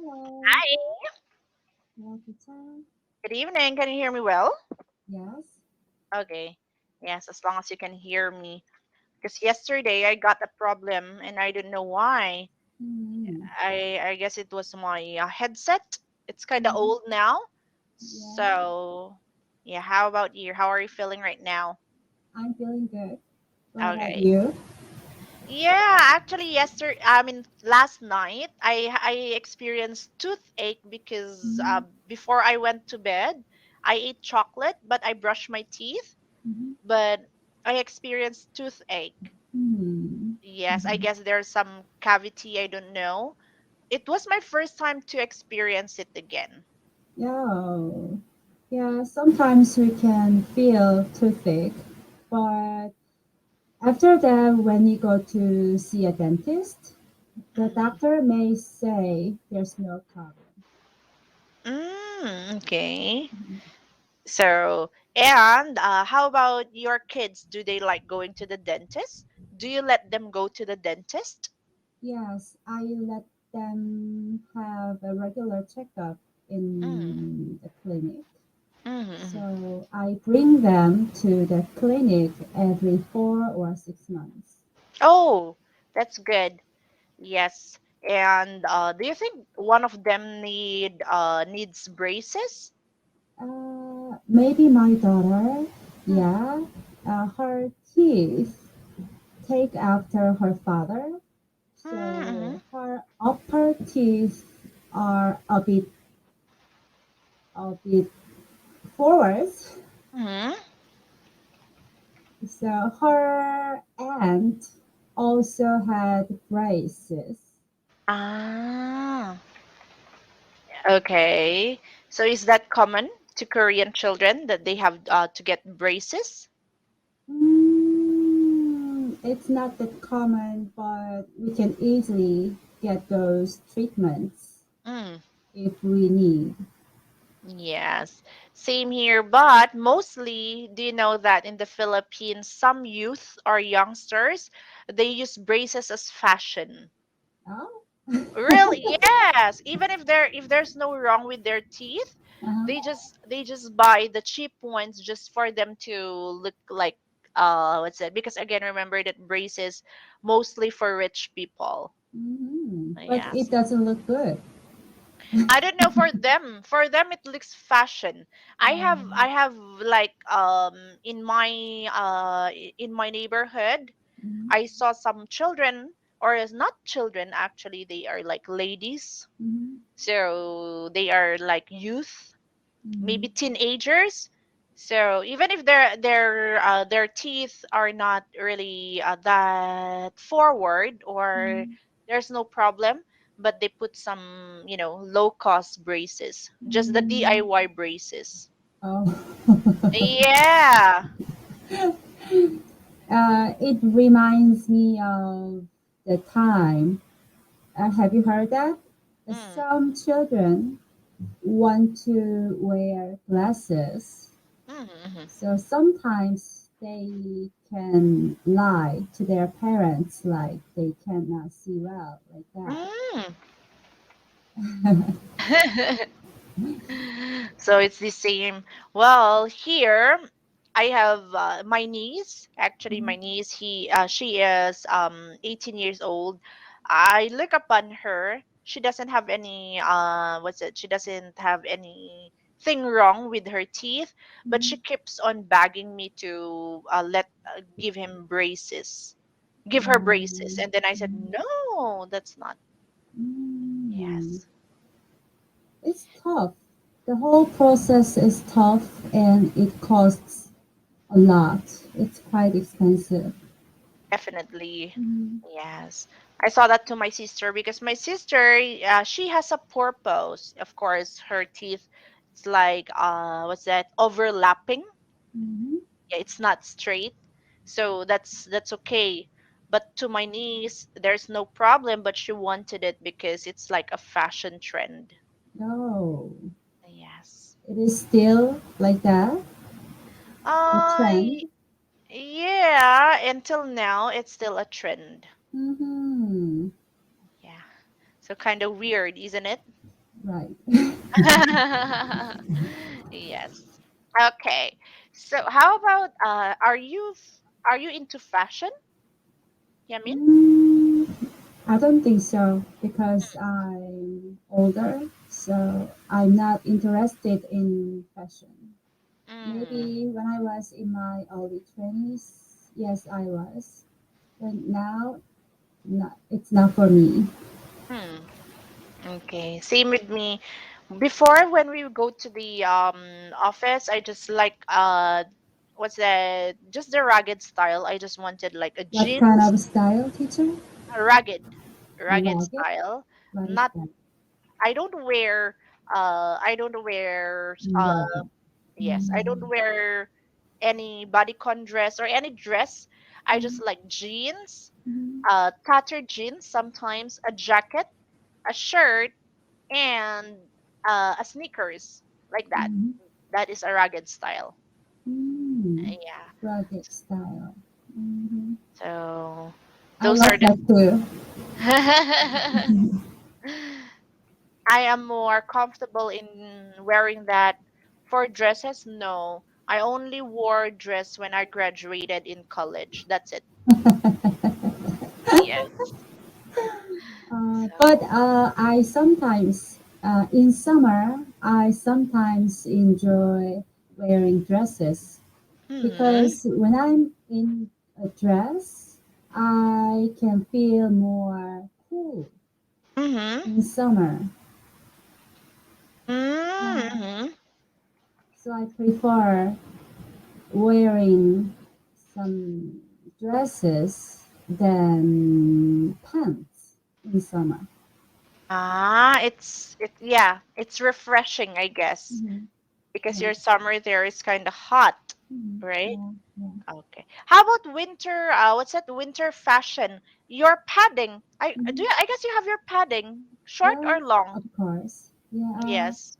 Hello. Hi. Welcome time. Good evening. Can you hear me well? Yes. Okay. Yes, as long as you can hear me. Because yesterday I got a problem and I don't know why. Mm-hmm. I guess it was my headset. It's kind of Mm-hmm. old now. Yeah. So, yeah, how about you? How are you feeling right now? I'm feeling good. What about Okay. you? Yeah, actually last night I experienced toothache because Mm-hmm. before I went to bed, I ate chocolate, but I brushed my teeth, Mm-hmm. but I experienced toothache. Mm-hmm. Yes, I Mm-hmm. guess there's some cavity, I don't know. It was my first time to experience it again. Yeah. Yeah. Sometimes we can feel toothache, but after that, when you go to see a dentist, the Mm. doctor may say there's no problem. Okay. Mhm. So, and how about your kids? Do they like going to the dentist? Do you let them go to the dentist? Yes, I let them have a regular checkup Mm. in the clinic. Mm-hmm. So I bring them to the clinic every 4 or 6 months. Oh, that's good. Yes. And do you think one of them needs braces? Maybe my daughter, Mm. yeah, her teeth take after her father. Mm-hmm. So her upper teeth are a bit forward. Mm-hmm. So her aunt also had braces. Ah, okay. So is that common to Korean children that they have to get braces? It's not that common, but we can easily get those treatments Mm. if we need. Yes, same here. But mostly, do you know that in the Philippines, some youth or youngsters, they use braces as fashion. Oh. Really? Yes. Even if there's no wrong with their teeth, Uh-huh. they just buy the cheap ones just for them to look like what's it? Because again, remember that braces mostly for rich people. But it Yes. doesn't look good. I don't know for them. For them it looks fashion. I have like in my neighborhood, Mhm, I saw some children, or is not children actually, they are like ladies. mhm, So they are like youth, maybe mhm, teenagers. So even if their teeth are not really that forward, or mhm, there's no problem, but they put some low cost braces, just the mhm. DIY braces. Oh. Yeah. It reminds me of the time. Have you heard that? Mm, Some children want to wear glasses, mm, so sometimes they can lie to their parents like they cannot see well, like that. mm. So it's the same. Well, here I have my niece. Actually, my Mhm, niece, she is 18 years old. I look upon her. She doesn't have any what's it? She doesn't have anything wrong with her teeth, but she mhm. keeps on begging me to let give him braces. Give her braces. Um, And then I said, mhm. "No, that's not." Mm. Yes. It's tough. The whole process is tough and it costs a lot. It's quite expensive. Definitely. Mhm. Yes. I saw that to my sister because my sister, she has a purpose. Of course, her teeth, it's like, what's that? Overlapping. Mhm. Yeah, it's not straight. So that's okay. But to my niece, there's no problem, but she wanted it because it's like a fashion trend. No, Yes. it is still like that. A Uh, trend. yeah, until now, it's still a trend. Mm-hmm. Yeah. So kind of weird, isn't it? Right. Yes. Okay. So how about are you into fashion, Yamin? Mm, I don't think so because I'm older, so I'm not interested in fashion. Mm. Maybe when I was in my early 20s, yes, I was. But now, not, it's not for me. Hmm. Okay. Same with me. Before, when we go to the office, I just like what's that? Just the ragged style. I just wanted like a What kind jeans, of style, teacher? a ragged Ragged? style. What is Not that? I don't wear I don't wear Ragged. yes, I don't Mm-hmm. wear any bodycon dress or any dress. I Mm-hmm. just like jeans, Mm-hmm. tattered jeans, sometimes a jacket, a shirt, and a sneakers like that. Mm-hmm. That is a rugged style. Mm, Yeah. rugged style. Hmm. So I those are love the that too. I am more comfortable in wearing that. For dresses, no. I only wore dress when I graduated in college. That's it. Yes. But So, I sometimes, in summer, I sometimes enjoy wearing dresses hmm. because when I'm in a dress, I can feel more cool Mm-hmm. in summer. Uh, Mm-hmm. so I prefer wearing some dresses than pants in summer. It's refreshing, I guess, Hmm. because Yeah. your summer there is kind of hot, Hmm. right? Yeah. Yeah. Okay. How about winter? What's that? Winter fashion. Your padding. Hmm. I guess you have your padding, short Yeah, or long? of course. Yeah, Yes.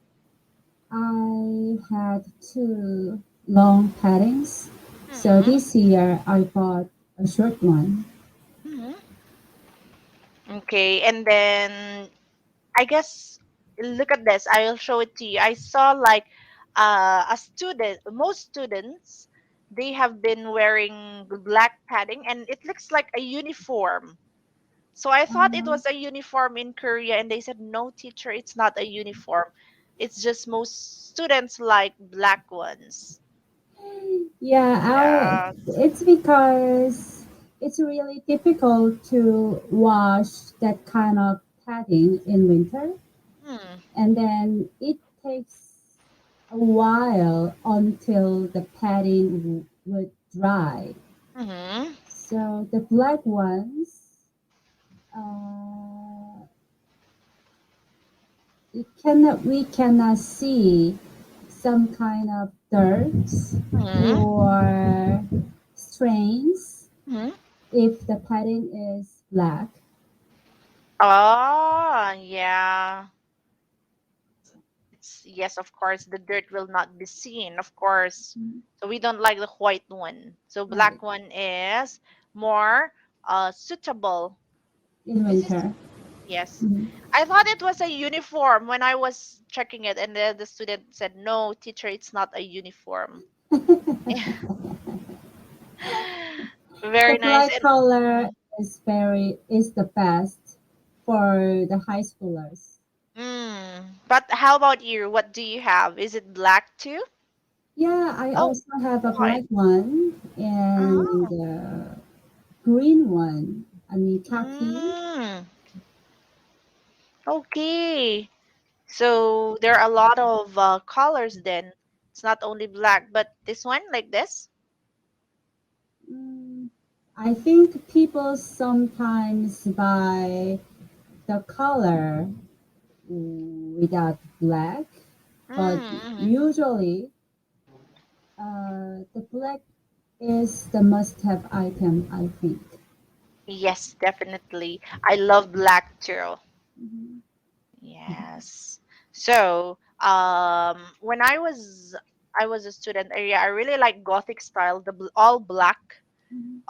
I had two long paddings. So Hmm. this year I bought a short one. Hmm. Okay, and then I guess look at this. I'll show it to you. I saw like a student, most students, they have been wearing black padding, and it looks like a uniform. So I thought it Uh, was a uniform in Korea, and they said, no, teacher, it's not a uniform. It's just most students like black ones. yeah, Yeah. it's because it's really difficult to wash that kind of padding in winter, Hmm. and then it takes a while until the padding would dry. Mm-hmm. So the black ones, uh, we cannot see some kind of dirt Mm-hmm. or stains Hmm. if the padding is black. Oh, yeah. It's yes, of course, the dirt will not be seen, of course. Mhm. So we don't like the white one. So Right, black one is more suitable. in Is this winter. yes. Mhm. I thought it was a uniform when I was checking it, and the student said, no, teacher, it's not a uniform. The Very nice. black And color is the best for the high schoolers. but how about you? What do you have? Is it black too? Yeah, I Oh, also have a white. black one and Oh. a green one. I mean khaki. Mm. Okay. So there are a lot of colors then. It's not only black, but this one like this. Mm, I think people sometimes buy the color without black, but Mm-hmm. usually the black is the must-have item, I think. Yes, definitely. I love black too. Mhm. Yes. So, when I was a student, I really like Gothic style, the all black Mhm.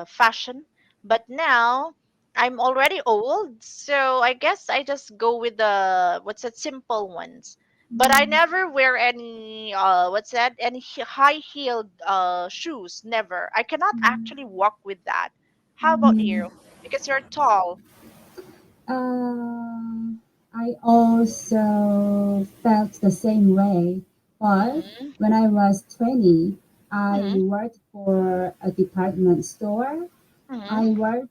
fashion. But now I'm already old, so I guess I just go with the what's that simple ones. But I Mm, never wear any what's that any high heeled shoes. Never. I cannot actually walk with that. How about mm. you? Because you're tall. I also felt the same way, but Mhm. when I was 20, I Mhm. worked for a department store. Mhm. I worked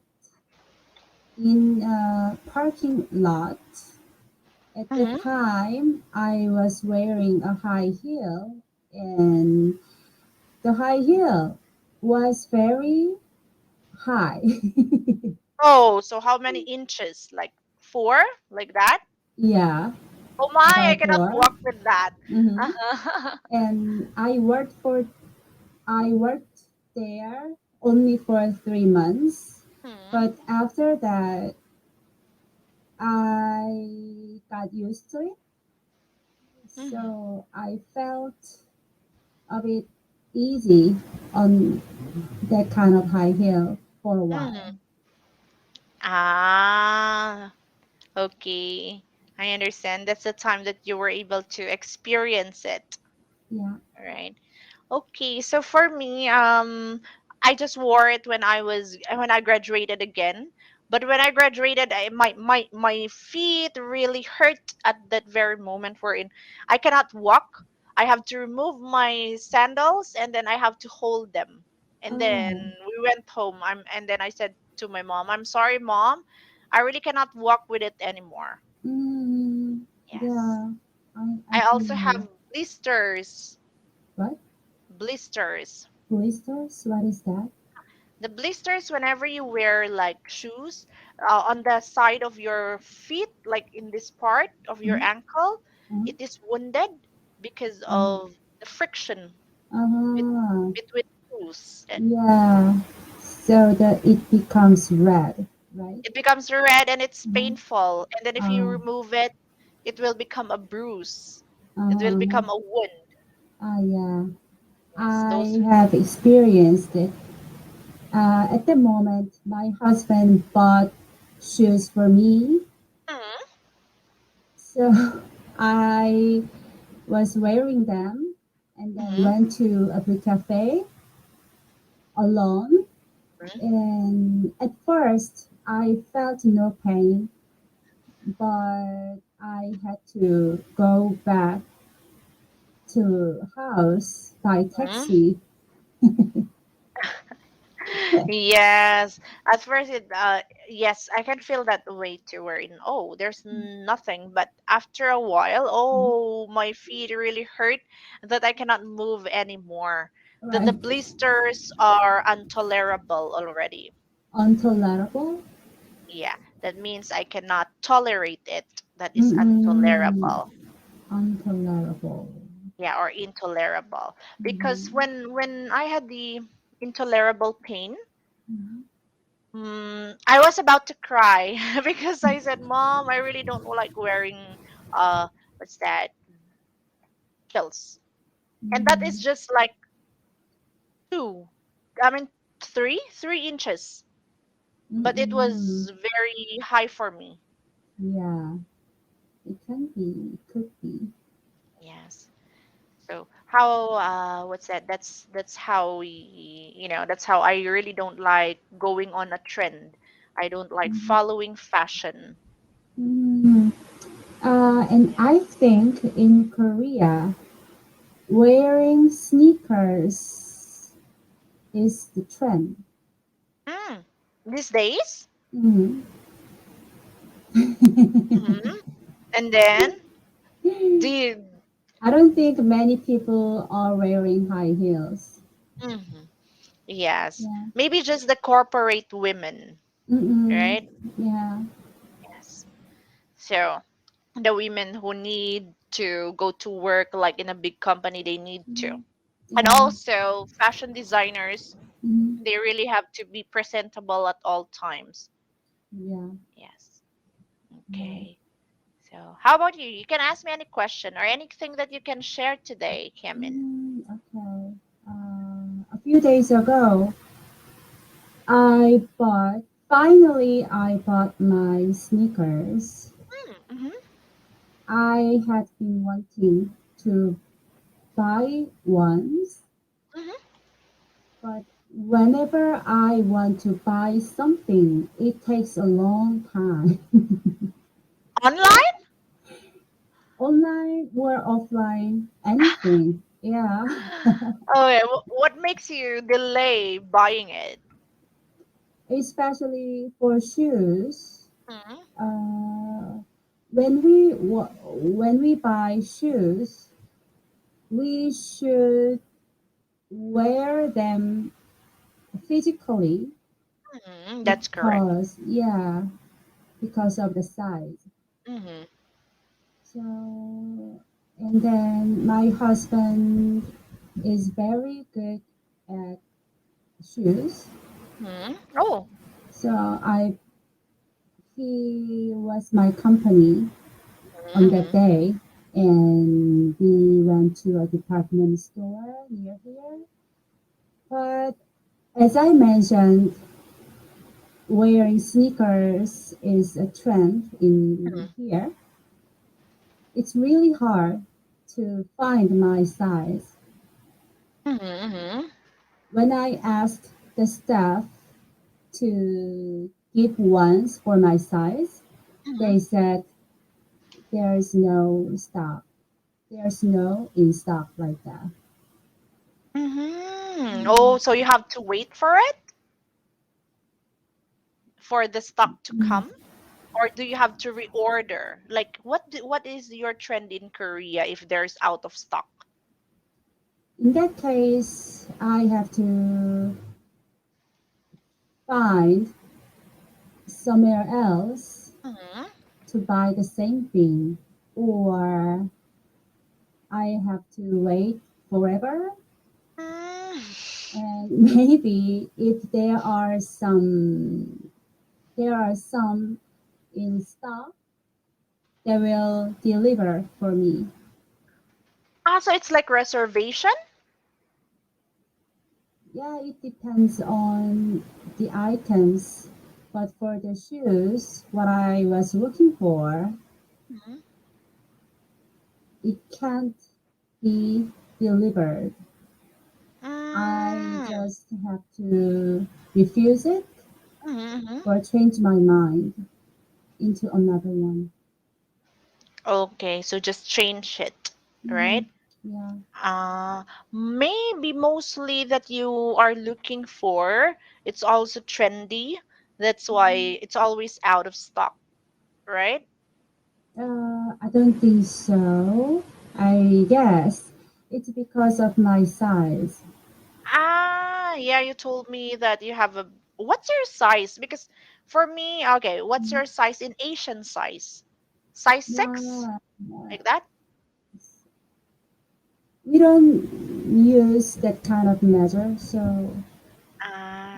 in a parking lot. At the Mhm. time, I was wearing a high heel, and the high heel was very high. Oh, so how many inches? Like four? Like that? Yeah, Oh my, I about cannot four. walk with that. Hmm. And I worked there only for 3 months, Mhm. but after that, I got used to it. Mhm. So I felt a bit easy on that kind of high heel for a while. Mhm. Ah. Okay, I understand. That's the time that you were able to experience it, Yeah. right? Okay, so for me, I just wore it when I graduated again. But when I graduated, my feet really hurt at that very moment wherein I cannot walk. I have to remove my sandals and then I have to hold them. And then Oh. we went home. And then I said to my mom, "I'm sorry, mom. I really cannot walk with it anymore." Mm, Yes. yeah. I I feel also you. have blisters. What? Blisters. Blisters? What is that? The blisters, whenever you wear like shoes on the side of your feet, like in this part of your Mm-hmm. ankle, Uh-huh. it is wounded because Uh-huh. of the friction bet- Uh-huh. between shoes. Yeah. So that it becomes red, right? It becomes red and it's Uh-huh. painful. And then if you Uh, remove it, it will become a bruise. It will uh-huh. become a wound. Yeah. Yes, those. I have experienced it. At the moment, my husband bought shoes for me. Mhm, So I was wearing them and then mhm, went to a book cafe alone. mhm, And at first, I felt no pain, but I had to go back to house by mhm. taxi. Yes, at first yes, I can feel that way too, wherein, oh, there's nothing, but after a while, oh, my feet really hurt that I cannot move anymore. The Right. blisters are intolerable already. Intolerable. Yeah, that means I cannot tolerate it. That is Mm-mm. intolerable. Intolerable. Yeah, or intolerable. Because Mhm. when I had the intolerable pain, Mhm. I was about to cry because I said, "Mom, I really don't like wearing what's that? Heels." And that is Mm. just like two, I mean 3 inches, but it Mm-mm. was very high for me. Yeah, it can be. It could be. Yes. So how what's that? That's how that's how I really don't like going on a trend. I don't like Mhm. following fashion. Mm. And I think in Korea, wearing sneakers is the trend. Mm. These days? Mhm. Hmm. And then do you I don't think many people are wearing high heels. hmm yes. Yeah. Maybe just the corporate women, Mm-mm. right? Yeah. Yes. So the women who need to go to work like in a big company, they need to. Mhm. And Yeah. also fashion designers, Mhm. they really have to be presentable at all times. Yeah. Yes. Right. Okay. So how about you? You can ask me any question or anything that you can share today, Kemin. Okay. A few days ago, I bought Finally, I bought my sneakers. Mm-hmm. I had been wanting to buy ones, Mm-hmm. but whenever I want to buy something, it takes a long time. Online? Online or offline, anything. Yeah. Okay, what makes you delay buying it? Especially for shoes. Mm-hmm. Uh, when we buy shoes, we should wear them physically Mm-hmm. That's correct. because yeah, because of the size. Mm-hmm. So and then my husband is very good at shoes. Mm-hmm. Oh. So I he was my company on that Mm-hmm. day, and we went to a department store near here. But as I mentioned, wearing sneakers is a trend in here. It's really hard to find my size. Mm-hmm. When I asked the staff to give ones for my size, Mm-hmm. they said there is no stock. There's no in stock like that. Mm-hmm. Oh, so you have to wait for it for the stock to Mm. come, or do you have to reorder? Like, what is your trend in Korea if there's out of stock? In that case, I have to find somewhere else Mm-hmm. to buy the same thing, or I have to wait forever. Mm. And maybe if there are some in stock, they will deliver for me. Ah, so it's like reservation? Yeah, it depends on the items. But for the shoes, what I was looking for, Mm-hmm. it can't be delivered. I Mm. just have to refuse it Mm-hmm. or change my mind into another one. Okay, so just change it, Hmm. right? Yeah. Maybe mostly that you are looking for, it's also trendy. That's why Mhm. it's always out of stock, right? I don't think so. I guess it's because of my size. Ah, yeah, you told me that you have a. What's your size? Because for me, okay, what's your size in Asian size? Size 6? Yeah, Like that? we don't use that kind of measure, so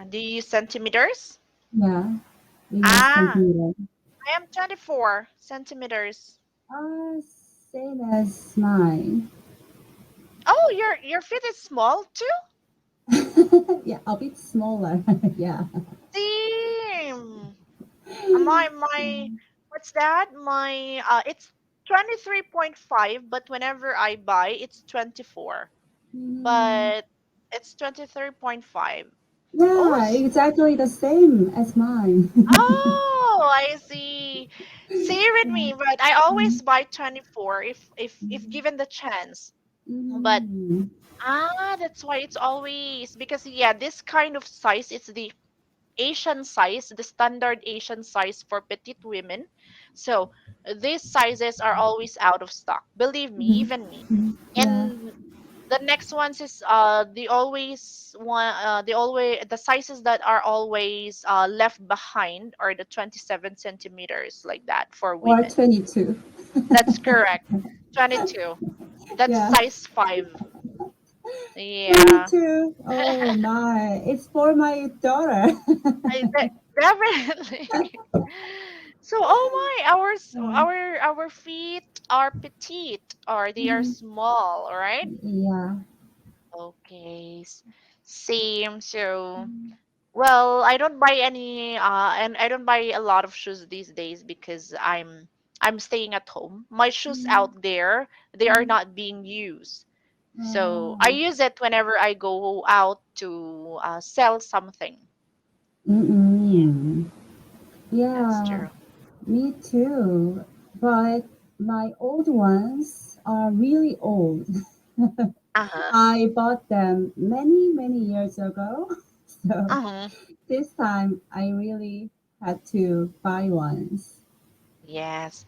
Do you use centimeters? yeah, we use Ah, centimeter. I am 24 centimeters. Same as mine. Oh, your feet is small too? Yeah, a bit smaller. Yeah. Same. My what's that? My it's 23.5, but whenever I buy it's 24. Mm, But it's 23.5. Oh, yeah, exactly the same as mine. oh, I see. Same with Yeah. me, but I always Mm, buy 24 if given the chance. But mm, that's why it's always because yeah, this kind of size it's the Asian size, the standard Asian size for petite women. So these sizes are always out of stock. Believe me, mm, even me. mm, yeah. And the next ones is the sizes that are always left behind are the 27 centimeters like that for Or women. 22. That's correct. 22. That's Yeah. size 5. Yeah. 22. Oh my. It's for my daughter. Definitely. So, oh my, Yeah. our feet are petite or they are Mhm. small, all right? Yeah. Okay. Same. So, Well, I don't buy any and I don't buy a lot of shoes these days because I'm staying at home. My shoes Mm, out there, they are mm, not being used. So I oh, use it whenever I go out to sell something. Yeah, mm-mm. that's Yeah, true. me too. But my old ones are really old. Uh-huh. I bought them many, many years ago. So Uh-huh. this time I really had to buy ones. Yes,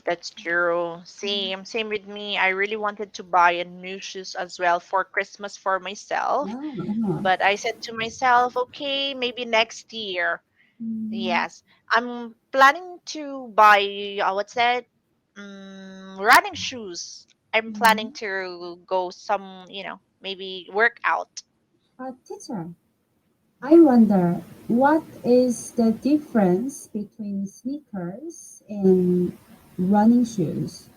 that's true. Same with me. I really wanted to buy a new shoes as well for Christmas for myself, Oh, uh-huh. but I said to myself, okay, maybe next year. Mm, Yes, I'm planning to buy what's that? Running shoes. I'm planning mm. to go some, maybe work out. Teacher, I wonder what is the difference between sneakers and running shoes?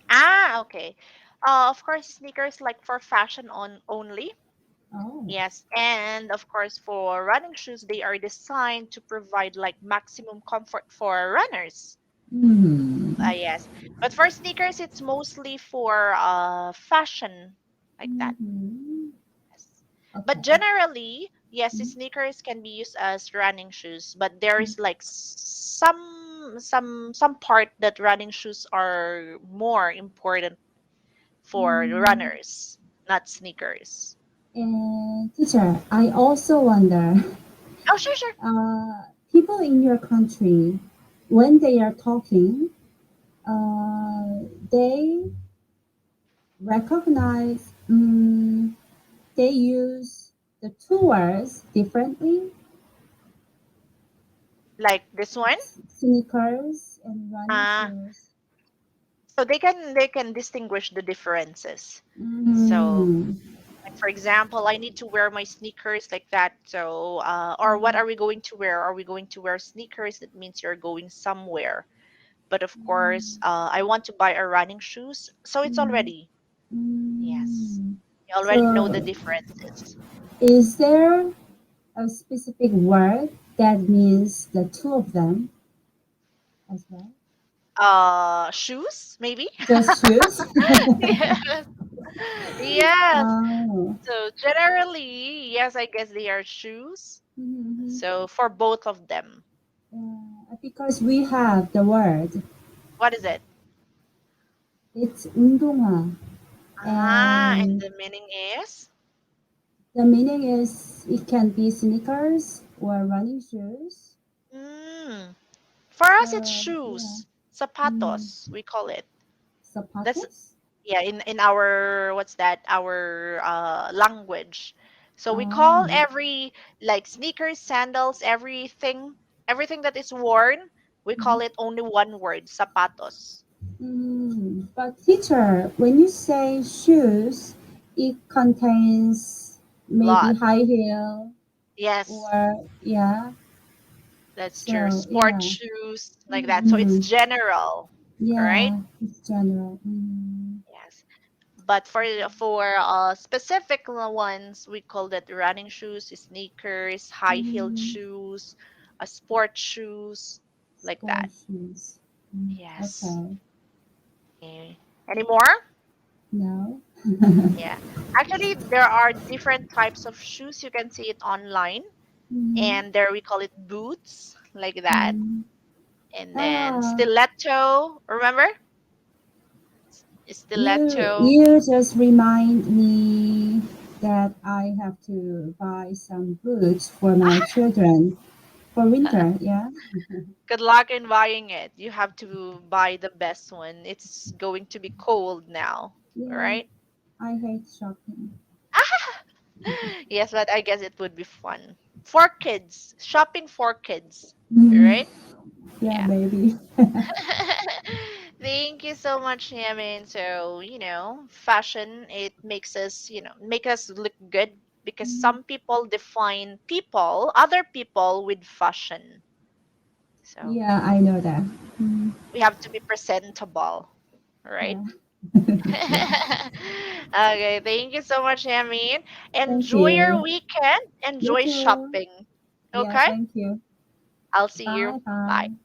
Ah, okay. Of course, sneakers like for fashion on only. Oh. Yes, and of course for running shoes, they are designed to provide like maximum comfort for runners. Mm-hmm. Yes, but for sneakers, it's mostly for fashion like that. Mm-hmm. Yes. But Okay. generally, yes, Mm-hmm. sneakers can be used as running shoes, but there is like some part that running shoes are more important for Mm. runners, not sneakers. And teacher, I also wonder, Oh, sure, sure. people in your country, when they are talking, they recognize, they use the two words differently, Like this one. sneakers and running Uh, shoes. so they can distinguish the differences. So, Mm, like for example, I need to wear my sneakers like that. So, or what mm, are we going to wear? Are we going to wear sneakers? That means you're going somewhere. But of course, mm, I want to buy a running shoes. So it's mm, already, yes, mm. you already know the So, differences. is there a specific word that means the two of them as well? Shoes, maybe? Just shoes? Yes. Yes. Oh. So generally, yes, I guess they are shoes. Mhm. So for both of them, Because we have the word. what is it? It's 운동화. Ah, and And the meaning is? the meaning is it can be sneakers or running shoes. Mm. For us, it's So, yeah. shoes. Mm, Zapatos, we call it. That's zapatos? yeah, in our what's that? Our language. So we call Oh. every like sneakers, sandals, everything that is worn, we call Mhm. it only one word, zapatos. But teacher, when you say shoes, it contains maybe Lot. high heel Yes, or yeah. that's true. So Sport yeah. shoes like that. So it's Mm-hmm. general, right? Yeah, it's general. Mm. Yes. But for specific ones, we call that running shoes, sneakers, high-heeled Mm. shoes, sport shoes, like that. Sport shoes. Mm. Yes. Okay. Okay. Any more? No. Yeah. Actually, there are different types of shoes. You can see it online. Mm. And there we call it boots, like that. Mm. And then Ah, stiletto. Remember? Stiletto. you just remind me that I have to buy some boots for my children for winter. Yeah. Good luck in buying it. You have to buy the best one. It's going to be cold now, Yeah. right? I hate shopping. Yes, but I guess it would be fun. For kids, shopping for kids, Mm. right? Yeah, Yeah. maybe. Thank you so much, Yamin. So, fashion, it makes us, make us look good because Mm. some people define other people with fashion. So, Yeah, I know that. Mm. we have to be presentable, right? Yeah. Yeah. Okay, thank you so much, Yamin. Thank Enjoy your you. weekend. You Enjoy too. shopping. Yeah, Okay? thank you. I'll see you. Bye Bye. bye.